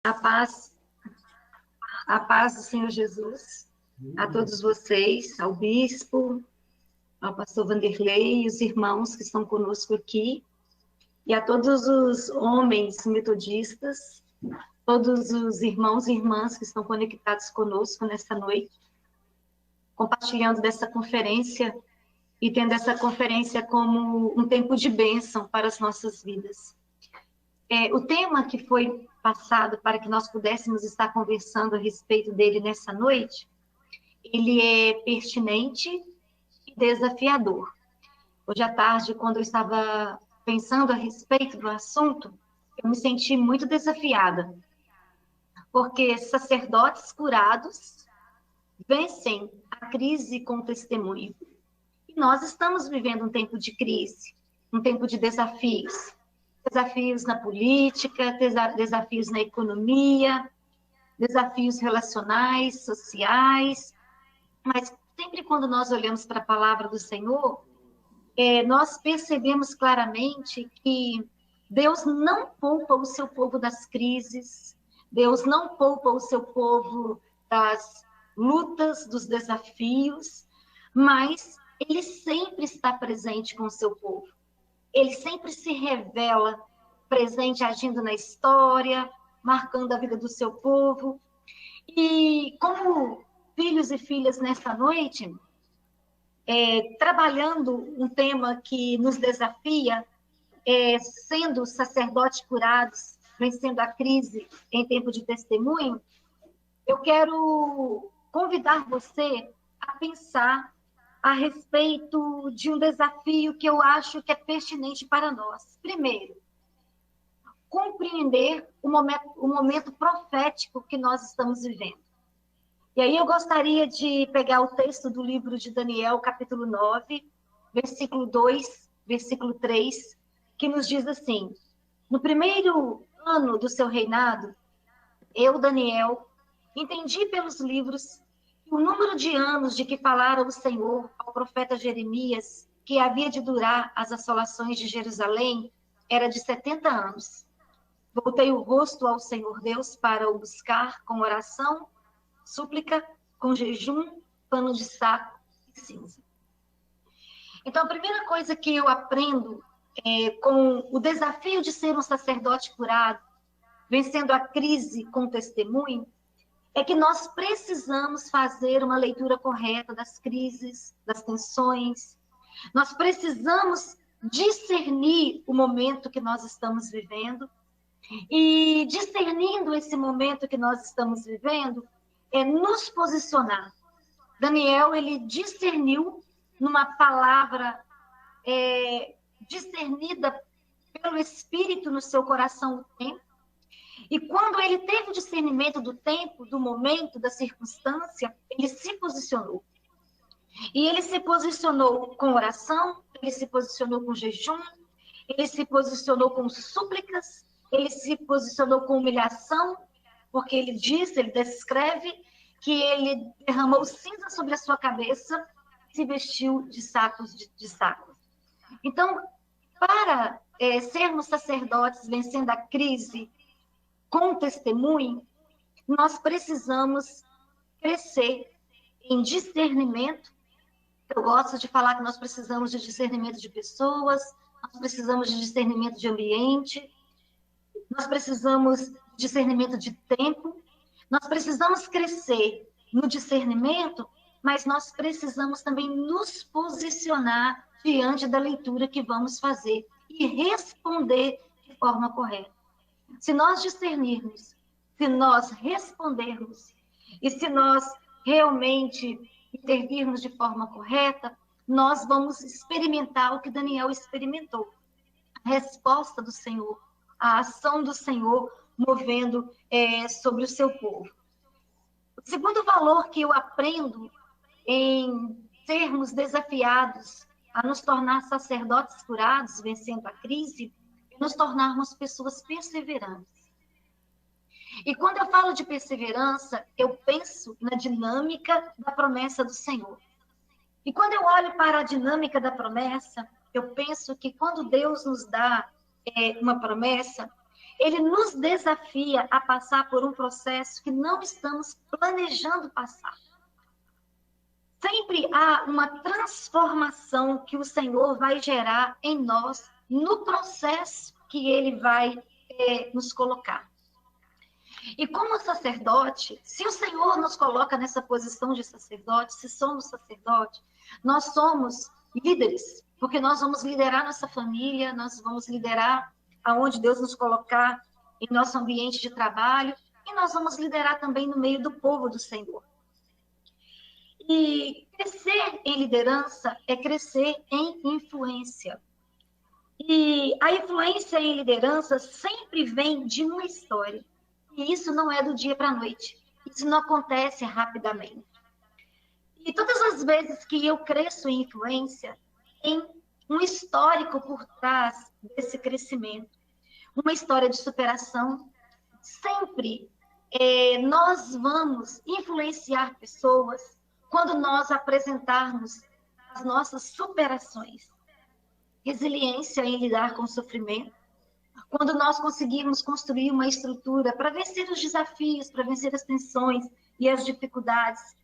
A paz, a paz do Senhor Jesus, a todos vocês, ao bispo, ao pastor Vanderlei e os irmãos que estão conosco aqui, e a todos os homens metodistas, todos os irmãos e irmãs que estão conectados conosco nesta noite, compartilhando dessa conferência e tendo essa conferência como um tempo de bênção para as nossas vidas. O tema que foi passado para que nós pudéssemos estar conversando a respeito dele nessa noite, ele é pertinente e desafiador. Hoje à tarde, quando eu estava pensando a respeito do assunto, eu me senti muito desafiada, porque sacerdotes curados vencem a crise com testemunho. E nós estamos vivendo um tempo de crise, um tempo de desafios. Desafios na política, desafios na economia, desafios relacionais, sociais. Mas sempre quando nós olhamos para a palavra do Senhor, nós percebemos claramente que Deus não poupa o seu povo das crises, Deus não poupa o seu povo das lutas, dos desafios, mas Ele sempre está presente com o seu povo. Ele sempre se revela presente, agindo na história, marcando a vida do seu povo. E como filhos e filhas nessa noite, trabalhando um tema que nos desafia, sendo sacerdotes curados, vencendo a crise em tempo de testemunho, eu quero convidar você a pensar a respeito de um desafio que eu acho que é pertinente para nós. Primeiro, compreender o momento profético que nós estamos vivendo. E aí eu gostaria de pegar o texto do livro de Daniel, capítulo 9, versículo 2, versículo 3, que nos diz assim: no primeiro ano do seu reinado, eu, Daniel, entendi pelos livros o número de anos de que falara o Senhor ao profeta Jeremias, que havia de durar as assolações de Jerusalém, era de 70 anos. Voltei o rosto ao Senhor Deus para o buscar com oração, súplica, com jejum, pano de saco e cinza. Então, a primeira coisa que eu aprendo com o desafio de ser um sacerdote curado, vencendo a crise com testemunho, é que nós precisamos fazer uma leitura correta das crises, das tensões. Nós precisamos discernir o momento que nós estamos vivendo. E discernindo esse momento que nós estamos vivendo, nos posicionar. Daniel, ele discerniu numa palavra discernida pelo Espírito no seu coração o tempo. E quando ele teve o discernimento do tempo, do momento, da circunstância, ele se posicionou. E ele se posicionou com oração, ele se posicionou com jejum, ele se posicionou com súplicas, ele se posicionou com humilhação, porque ele descreve que ele derramou cinza sobre a sua cabeça, se vestiu de sacos de sacos. Então, para sermos sacerdotes vencendo a crise com testemunho, nós precisamos crescer em discernimento. Eu gosto de falar que nós precisamos de discernimento de pessoas, nós precisamos de discernimento de ambiente, nós precisamos de discernimento de tempo, nós precisamos crescer no discernimento, mas nós precisamos também nos posicionar diante da leitura que vamos fazer e responder de forma correta. Se nós discernirmos, se nós respondermos e se nós realmente intervirmos de forma correta, nós vamos experimentar o que Daniel experimentou. A resposta do Senhor, a ação do Senhor movendo sobre o seu povo. O segundo valor que eu aprendo em sermos desafiados a nos tornar sacerdotes curados, vencendo a crise, é nos tornarmos pessoas perseverantes. E quando eu falo de perseverança, eu penso na dinâmica da promessa do Senhor. E quando eu olho para a dinâmica da promessa, eu penso que quando Deus nos dá uma promessa, ele nos desafia a passar por um processo que não estamos planejando passar. Sempre há uma transformação que o Senhor vai gerar em nós no processo que ele vai nos colocar. E como sacerdote, se o Senhor nos coloca nessa posição de sacerdote, se somos sacerdote, nós somos líderes, porque nós vamos liderar nossa família, nós vamos liderar aonde Deus nos colocar em nosso ambiente de trabalho, e nós vamos liderar também no meio do povo do Senhor. E crescer em liderança é crescer em influência. E a influência em liderança sempre vem de uma história. E isso não é do dia para a noite. Isso não acontece rapidamente. E todas as vezes que eu cresço em influência, tem um histórico por trás desse crescimento. Uma história de superação. Sempre nós vamos influenciar pessoas quando nós apresentarmos as nossas superações. Resiliência em lidar com o sofrimento. Quando nós conseguirmos construir uma estrutura para vencer os desafios, para vencer as tensões e as dificuldades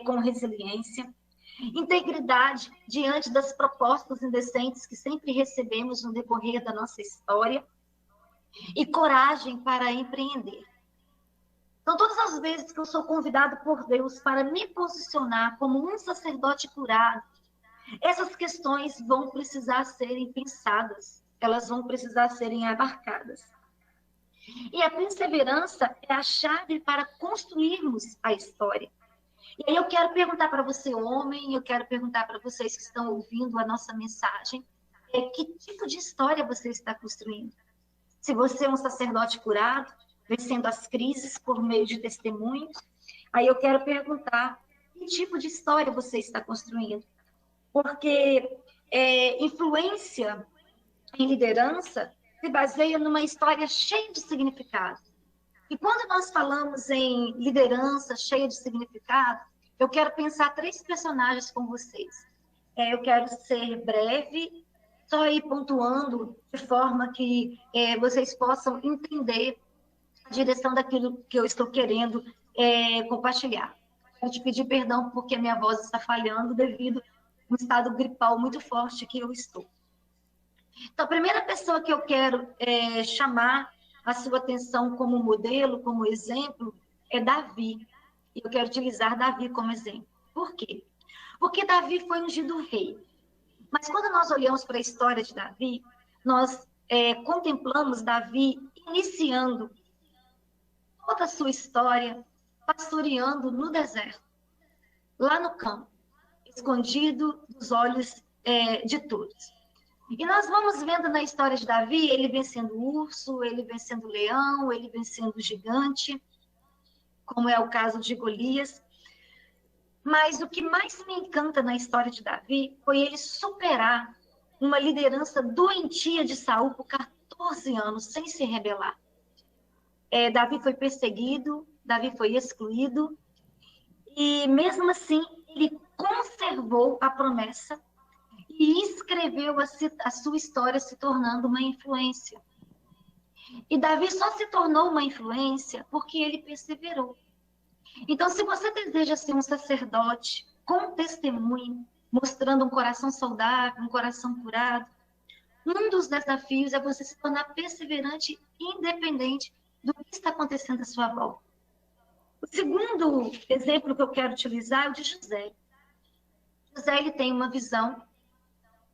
com resiliência. Integridade diante das propostas indecentes que sempre recebemos no decorrer da nossa história. E coragem para empreender. Então, todas as vezes que eu sou convidado por Deus para me posicionar como um sacerdote curado, essas questões vão precisar serem pensadas, elas vão precisar serem abarcadas. E a perseverança é a chave para construirmos a história. E aí eu quero perguntar para você, homem, eu quero perguntar para vocês que estão ouvindo a nossa mensagem, que tipo de história você está construindo? Se você é um sacerdote curado, vencendo as crises por meio de testemunhos, aí eu quero perguntar, que tipo de história você está construindo? Porque influência em liderança se baseia numa história cheia de significado. E quando nós falamos em liderança cheia de significado, eu quero pensar 3 personagens com vocês. Eu quero ser breve, só ir pontuando de forma que vocês possam entender a direção daquilo que eu estou querendo compartilhar. Quero te pedir perdão porque a minha voz está falhando devido a um estado gripal muito forte que eu estou. Então, a primeira pessoa que eu quero chamar a sua atenção como modelo, como exemplo, é Davi. E eu quero utilizar Davi como exemplo. Por quê? Porque Davi foi ungido rei. Mas quando nós olhamos para a história de Davi, nós contemplamos Davi iniciando toda a sua história, pastoreando no deserto, lá no campo, escondido dos olhos de todos. E nós vamos vendo na história de Davi, ele vencendo o urso, ele vencendo o leão, ele vencendo o gigante, como é o caso de Golias. Mas o que mais me encanta na história de Davi foi ele superar uma liderança doentia de Saul por 14 anos, sem se rebelar. Davi foi perseguido, Davi foi excluído, e mesmo assim ele conservou a promessa e escreveu a sua história se tornando uma influência. E Davi só se tornou uma influência porque ele perseverou. Então, se você deseja ser um sacerdote com testemunho, mostrando um coração saudável, um coração curado, um dos desafios é você se tornar perseverante, independente do que está acontecendo à sua volta. O segundo exemplo que eu quero utilizar é o de José. José, ele tem uma visão,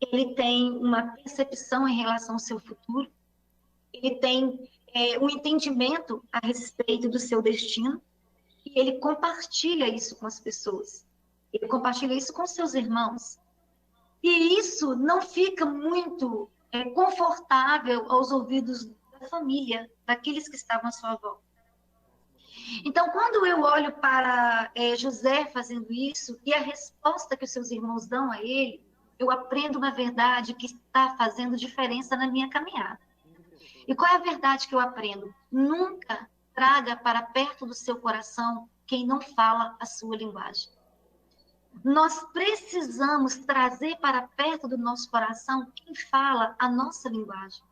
ele tem uma percepção em relação ao seu futuro, ele tem um entendimento a respeito do seu destino, e ele compartilha isso com as pessoas. Ele compartilha isso com seus irmãos. E isso não fica muito confortável aos ouvidos da família, daqueles que estavam à sua volta. Então, quando eu olho para José fazendo isso, e a resposta que os seus irmãos dão a ele, eu aprendo uma verdade que está fazendo diferença na minha caminhada. E qual é a verdade que eu aprendo? Nunca traga para perto do seu coração quem não fala a sua linguagem. Nós precisamos trazer para perto do nosso coração quem fala a nossa linguagem.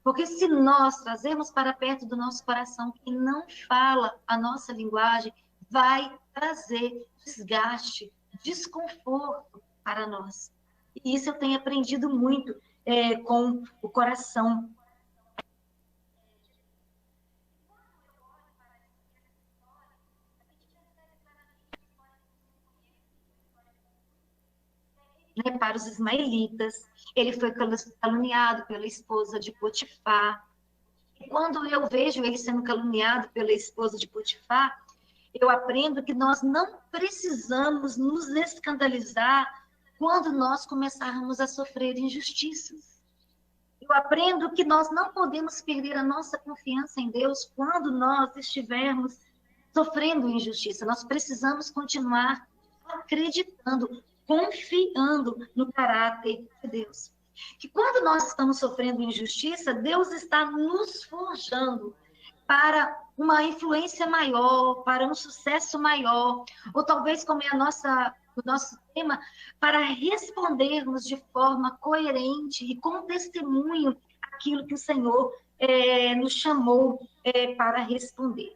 Porque se nós trazermos para perto do nosso coração quem não fala a nossa linguagem, vai trazer desgaste, desconforto para nós. E isso eu tenho aprendido muito com o coração. Né, para os ismaelitas, ele foi caluniado pela esposa de Potifar. E quando eu vejo ele sendo caluniado pela esposa de Potifar, eu aprendo que nós não precisamos nos escandalizar quando nós começarmos a sofrer injustiças. Eu aprendo que nós não podemos perder a nossa confiança em Deus quando nós estivermos sofrendo injustiça. Nós precisamos continuar acreditando, confiando no caráter de Deus. Que quando nós estamos sofrendo injustiça, Deus está nos forjando para uma influência maior, para um sucesso maior, ou talvez, como é o nosso tema, para respondermos de forma coerente e com testemunho aquilo que o Senhor nos chamou para responder.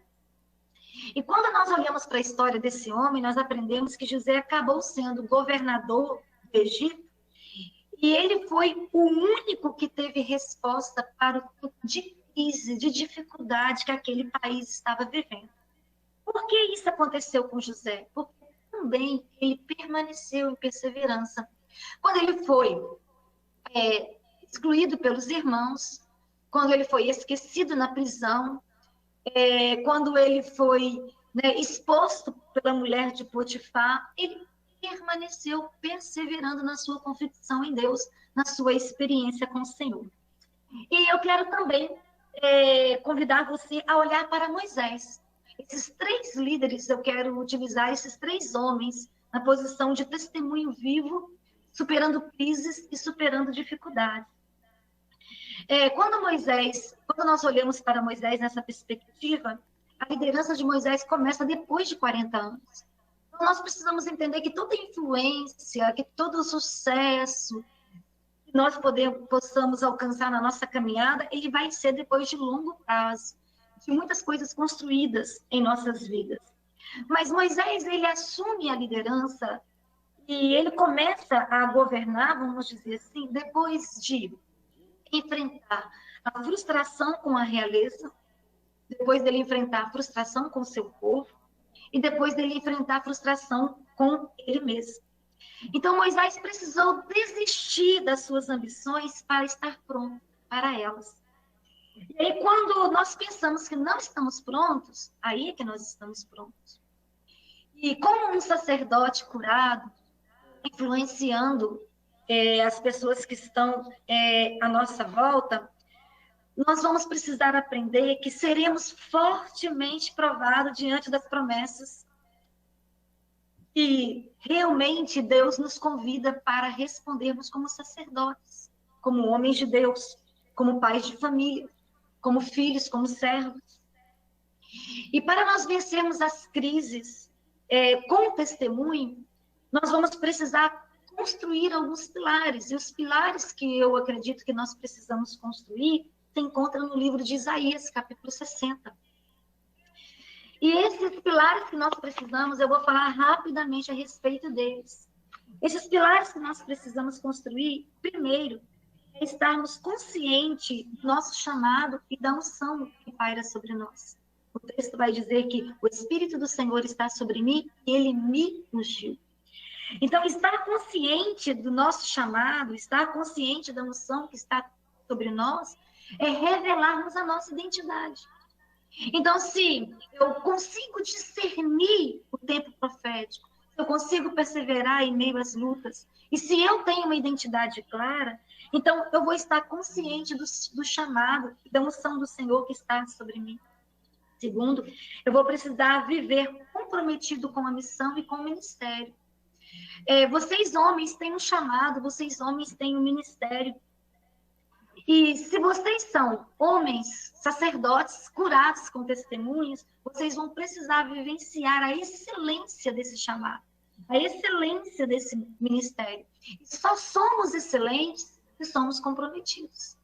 E quando nós olhamos para a história desse homem, nós aprendemos que José acabou sendo governador do Egito, e ele foi o único que teve resposta para o tempo de crise, de dificuldade que aquele país estava vivendo. Por que isso aconteceu com José? Porque também ele permaneceu em perseverança. Quando ele foi excluído pelos irmãos, quando ele foi esquecido na prisão, quando ele foi exposto pela mulher de Potifar, ele permaneceu perseverando na sua convicção em Deus, na sua experiência com o Senhor. E eu quero também convidar você a olhar para Moisés. Esses 3 líderes, eu quero utilizar esses 3 homens na posição de testemunho vivo, superando crises e superando dificuldades. Quando nós olhamos para Moisés nessa perspectiva, a liderança de Moisés começa depois de 40 anos. Então, nós precisamos entender que toda influência, que todo sucesso que nós possamos alcançar na nossa caminhada, ele vai ser depois de longo prazo, de muitas coisas construídas em nossas vidas. Mas Moisés, ele assume a liderança e ele começa a governar, vamos dizer assim, depois de enfrentar a frustração com a realeza, depois dele enfrentar a frustração com o seu povo, e depois dele enfrentar a frustração com ele mesmo. Então, Moisés precisou desistir das suas ambições para estar pronto para elas. E aí, quando nós pensamos que não estamos prontos, aí é que nós estamos prontos. E como um sacerdote curado, influenciando as pessoas que estão à nossa volta, nós vamos precisar aprender que seremos fortemente provados diante das promessas. E realmente Deus nos convida para respondermos como sacerdotes, como homens de Deus, como pais de família, como filhos, como servos. E para nós vencermos as crises com testemunho, nós vamos precisar construir alguns pilares. E os pilares que eu acredito que nós precisamos construir se encontram no livro de Isaías, capítulo 60. E esses pilares que nós precisamos, eu vou falar rapidamente a respeito deles. Esses pilares que nós precisamos construir, primeiro, é estarmos conscientes do nosso chamado e da unção que paira sobre nós. O texto vai dizer que o Espírito do Senhor está sobre mim e ele me ungiu. Então, estar consciente do nosso chamado, estar consciente da unção que está sobre nós, é revelarmos a nossa identidade. Então, se eu consigo discernir o tempo profético, se eu consigo perseverar em meio às lutas, e se eu tenho uma identidade clara, então eu vou estar consciente do chamado e da unção do Senhor que está sobre mim. Segundo, eu vou precisar viver comprometido com a missão e com o ministério. Vocês homens têm um chamado, vocês homens têm um ministério. E se vocês são homens, sacerdotes, curados com testemunhos, vocês vão precisar vivenciar a excelência desse chamado, a excelência desse ministério. E só somos excelentes se somos comprometidos.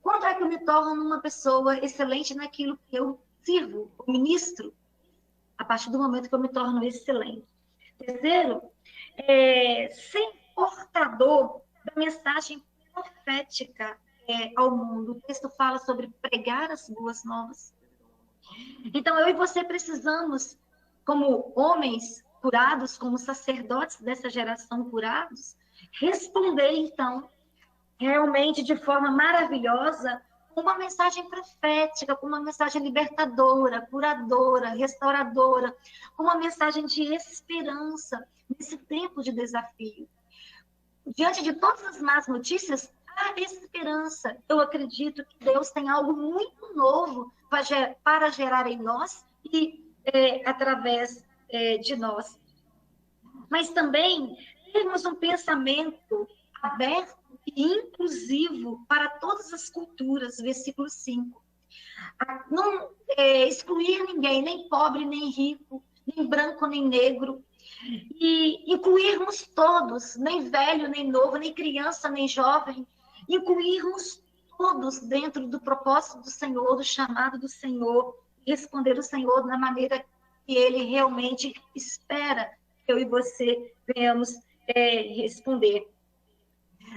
Quando é que eu me torno uma pessoa excelente naquilo que eu sirvo, ou ministro? A partir do momento que eu me torno excelente. Terceiro, ser portador da mensagem profética ao mundo. O texto fala sobre pregar as boas novas. Então, eu e você precisamos, como homens curados, como sacerdotes dessa geração curados, responder, então, realmente de forma maravilhosa, com uma mensagem profética, com uma mensagem libertadora, curadora, restauradora, com uma mensagem de esperança nesse tempo de desafio. Diante de todas as más notícias, há esperança. Eu acredito que Deus tem algo muito novo para gerar em nós e através de nós. Mas também temos um pensamento aberto e inclusivo para todas as culturas, versículo 5. Não excluir ninguém, nem pobre, nem rico, nem branco, nem negro, e incluirmos todos, nem velho, nem novo, nem criança, nem jovem, incluirmos todos dentro do propósito do Senhor, do chamado do Senhor, responder o Senhor da maneira que Ele realmente espera que eu e você venhamos responder.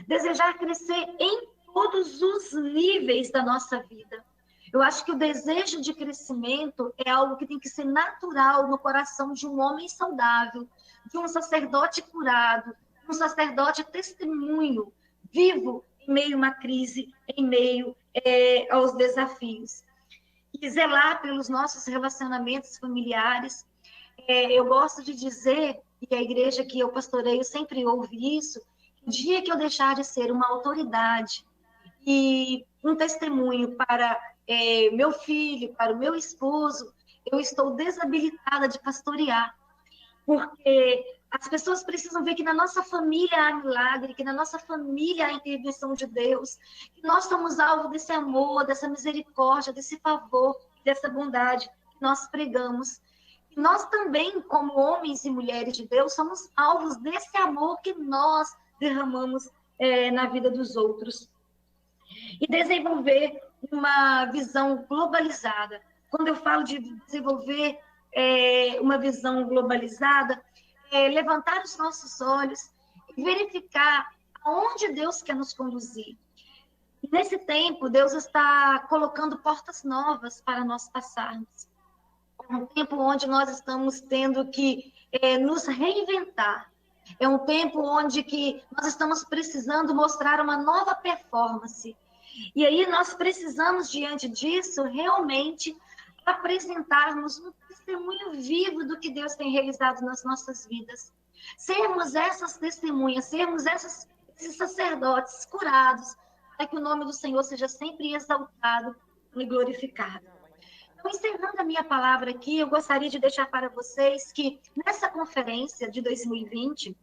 Desejar crescer em todos os níveis da nossa vida. Eu acho que o desejo de crescimento é algo que tem que ser natural no coração de um homem saudável, de um sacerdote curado, de um sacerdote testemunho, vivo em meio a uma crise, em meio aos desafios. E zelar pelos nossos relacionamentos familiares. Eu gosto de dizer, e a igreja que eu pastoreio sempre ouve isso, o dia que eu deixar de ser uma autoridade e um testemunho para meu filho, para o meu esposo, eu estou desabilitada de pastorear. Porque as pessoas precisam ver que na nossa família há milagre, que na nossa família há intervenção de Deus, que nós somos alvo desse amor, dessa misericórdia, desse favor, dessa bondade que nós pregamos. E nós também, como homens e mulheres de Deus, somos alvos desse amor que nós derramamos na vida dos outros. E desenvolver uma visão globalizada. Quando eu falo de desenvolver uma visão globalizada, levantar os nossos olhos e verificar aonde Deus quer nos conduzir. E nesse tempo, Deus está colocando portas novas para nós passarmos. É um tempo onde nós estamos tendo que nos reinventar. É um tempo onde que nós estamos precisando mostrar uma nova performance. E aí nós precisamos, diante disso, realmente apresentarmos um testemunho vivo do que Deus tem realizado nas nossas vidas. Sermos essas testemunhas, sermos esses sacerdotes curados, para que o nome do Senhor seja sempre exaltado e glorificado. Então, encerrando a minha palavra aqui, eu gostaria de deixar para vocês que nessa conferência de 2020,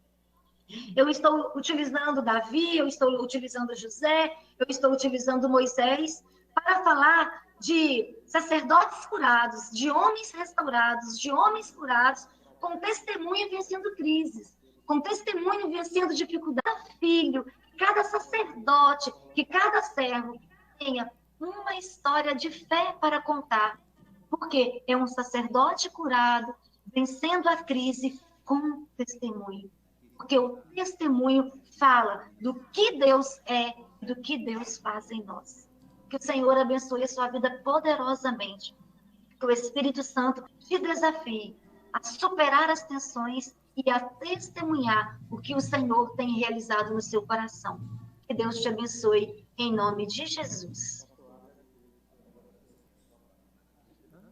eu estou utilizando Davi, eu estou utilizando José, eu estou utilizando Moisés para falar de sacerdotes curados, de homens restaurados, de homens curados, com testemunho vencendo crises, com testemunho vencendo dificuldade. Filho, que cada sacerdote, que cada servo tenha uma história de fé para contar, porque é um sacerdote curado, vencendo a crise com testemunho. Porque o testemunho fala do que Deus é e do que Deus faz em nós. Que o Senhor abençoe a sua vida poderosamente. Que o Espírito Santo te desafie a superar as tensões e a testemunhar o que o Senhor tem realizado no seu coração. Que Deus te abençoe em nome de Jesus.